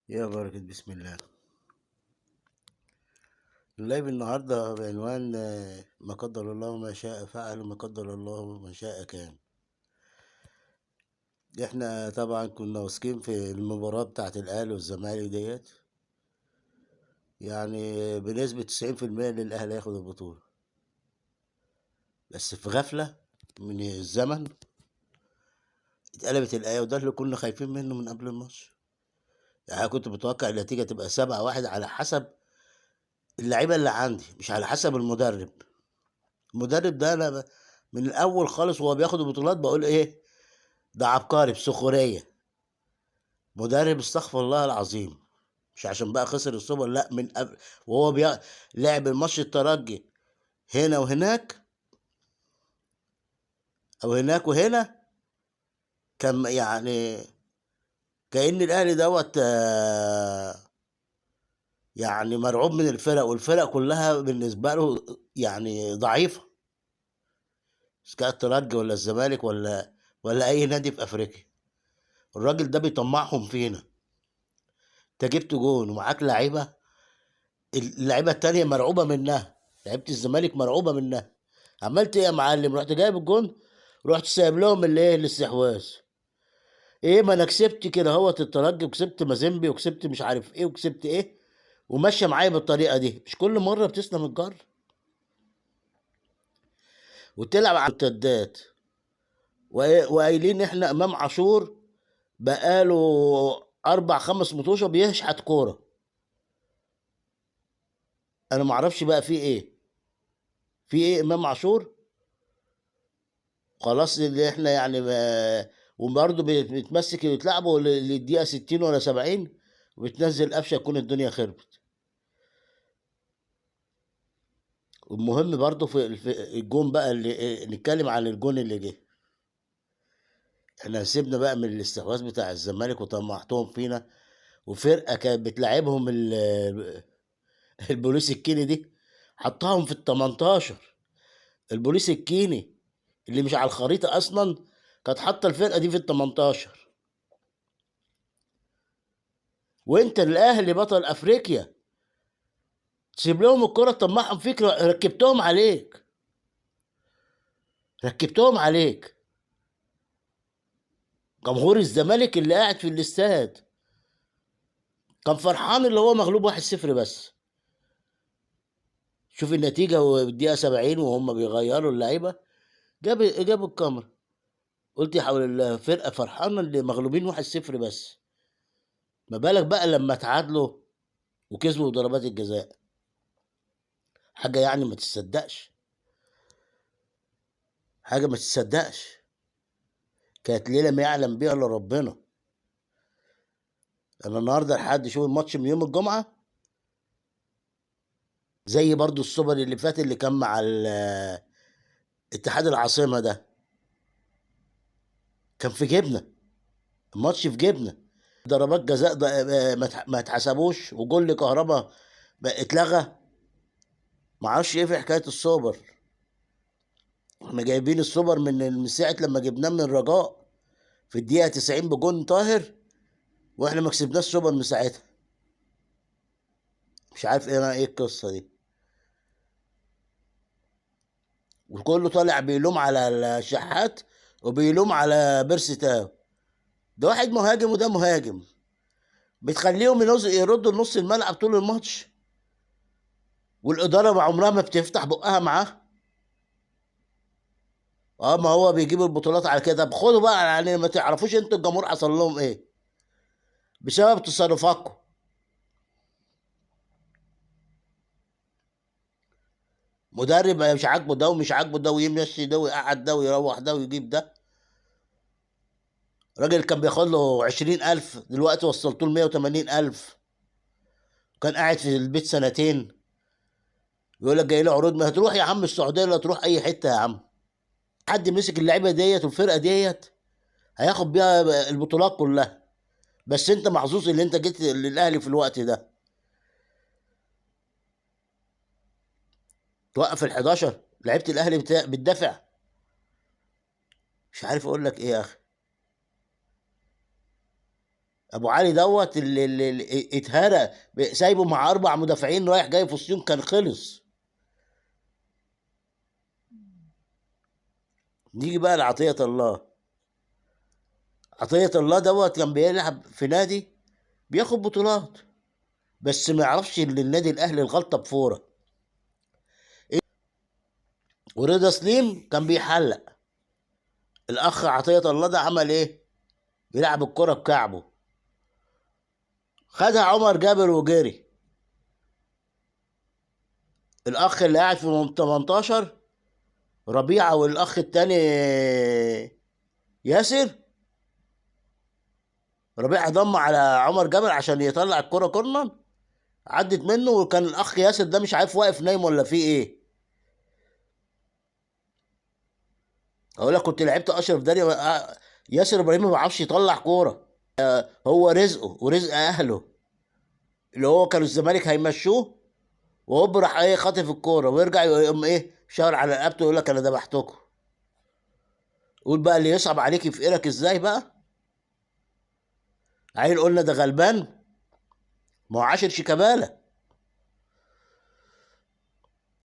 يا بركة بسم الله. اللايف النهاردة بعنوان ما قدر الله ما شاء فعل وما قدر الله ما شاء كان. احنا طبعا كنا واثقين في المباراة بتاعة الأهلي والزمالك ديت، يعني بنسبة 90% إن الأهلي هياخد البطولة، بس في غفلة من الزمن اتقلبت الآية، وده اللي كنا خايفين منه من قبل الماتش. يعني أنا كنت متوقع النتيجة تبقى 7-1 على حسب اللعيبة اللي عندي، مش على حسب المدرب. المدرب ده أنا من الأول خالص وهو بياخد البطولات بقول إيه، ده عبقري بسخرية، مدرب استغفر الله العظيم. مش عشان بقى خسر السوبر، لا، من قبل وهو لعب الماتش الترجي هنا وهناك، او هناك وهنا، كان يعني كأن الاهلي دوت يعني مرعوب من الفرق، والفرق كلها بالنسبة له يعني ضعيفة، إذا كان الترجي ولا الزمالك ولا اي نادي في افريقيا. الراجل ده بيطمعهم فينا. انت جبت جون ومعاك لعيبة، اللعيبه التانيه مرعوبه منها، لعيبه الزمالك مرعوبه منها. عملت ايه يا معلم؟ رحت جايب الجون، رحت سايب لهم الايه الاستحواذ. ايه، ما انا كسبت كده اهوت الترجي، وكسبت مازيمبي، وكسبت مش عارف ايه، وكسبت ايه، وماشيه معايا بالطريقه دي. مش كل مره بتسلم الجر وتلعب على المرتدات. وقايلين احنا امام عاشور بقاله 4 5 متوشه بيشحت كوره. انا معرفش بقى في ايه، في ايه امام عاشور. خلاص اللي احنا يعني وبرضه بتمسك ويتلعبوا للدقيقة 60 ولا 70، وبتنزل قفشة تكون الدنيا خربت. والمهم برضه في الجون بقى، اللي نتكلم عن الجون اللي جه. احنا سيبنا بقى من الاستحواذ بتاع الزمالك وطمعتهم فينا، وفرقة كانت بتلعبهم البوليس الكيني دي، حطهم في ال 18. البوليس الكيني اللي مش على الخريطة أصلا كانت حاطة الفرقة دي في ال 18. وانت الاهلي بطل افريقيا تسيب لهم الكرة تطمعهم فيك؟ ركبتهم عليك، ركبتهم عليك. جمهور الزمالك اللي قاعد في الاستاد كان فرحان اللي هو مغلوب 1-0 بس. شوف النتيجة والدقيقة 70 وهم بيغيروا اللعيبة، جابوا الكاميرا. قلت يا حول الله، فرقة فرحانة اللي مغلوبين 1-0 بس، ما بالك بقى لما تعادلوا وكسبوا ضربات الجزاء. حاجة يعني ما تصدقش، حاجة ما تصدقش. كانت ليلة ما يعلم بيها الا ربنا. انا النهارده لحد شوف الماتش من يوم الجمعة، زي برضو السوبر اللي فات اللي كان مع اتحاد العاصمة ده، كان في جيبنا، الماتش في جيبنا. ضربات جزاء ما اتحسبوش، وجول لكهربا اتلغى. ما اعرفش ايه في حكاية السوبر. احنا جايبين السوبر من ساعة لما جبناه من الرجاء في الدقيقة 90 بجون طاهر، واحنا ما كسبناش السوبر من ساعتها. مش عارف ايه القصة دي. وكله طالع بيلوم على الشحات وبيلوم على بيرسي تاو. ده واحد مهاجم وده مهاجم، بتخليهم يردوا لنص الملعب طول الماتش، والاداره مع عمرها ما بتفتح بقها معاه. اه، ما هو بيجيب البطولات على كده. طب خدوا بقى، يعني ما تعرفوش انتوا الجمهور حصل لهم ايه بسبب تصرفاتكم؟ مدرب مش عاجبه ده ومش عاجبه ده، ويمشي ده ويقعد ده ويروح ده ويجيب ده. راجل كان بياخد له 20,000، دلوقتي وصلت له 180,000. كان قاعد في البيت سنتين، يقول لك جاي له عروض. ما هتروح يا عم السعوديه ولا تروح اي حته يا عم. حد مسك اللعيبه ديت والفرقه ديت هياخد بيها البطولات كلها. بس انت محظوظ اللي انت جيت للاهلي في الوقت ده. توقف ال 11 لعيبه الاهلي بتدافع. مش عارف اقول لك ايه يا اخي. ابو علي دوت اللي اتهرى، سايبه مع 4 مدافعين رايح جاي في وسطهم، كان خلص. نيجي بقى لعطية الله. عطية الله دوت كان بيلعب في نادي بياخد بطولات، بس ما يعرفش ان النادي الاهلي الغلطه بفوره. ورضا سليم كان بيحلق. الاخ عطية الله ده عمل ايه؟ بيلعب الكرة بكعبه. خدها عمر جابر وجري. الاخ اللي قاعد في 18 ربيعة، والاخ التاني ياسر. ربيعة ضم على عمر جابر عشان يطلع الكرة كورنر، عدت منه، وكان الاخ ياسر ده مش عارف واقف نايم ولا فيه ايه. اقول لك كنت لعبت اشرف داري، ياسر ابراهيم ما بيعرفش يطلع كورة. هو رزقه ورزق اهله، اللي هو كانوا الزمالك هيمشوه، وهوب راح ايه خاطف الكوره، ويرجع يقوم ايه شاور على رقبته يقول لك انا ذبحتكم. قول بقى اللي يصعب عليك يفقرك ازاي بقى. عيل قلنا ده غلبان، ما هو عاشر شيكابالا.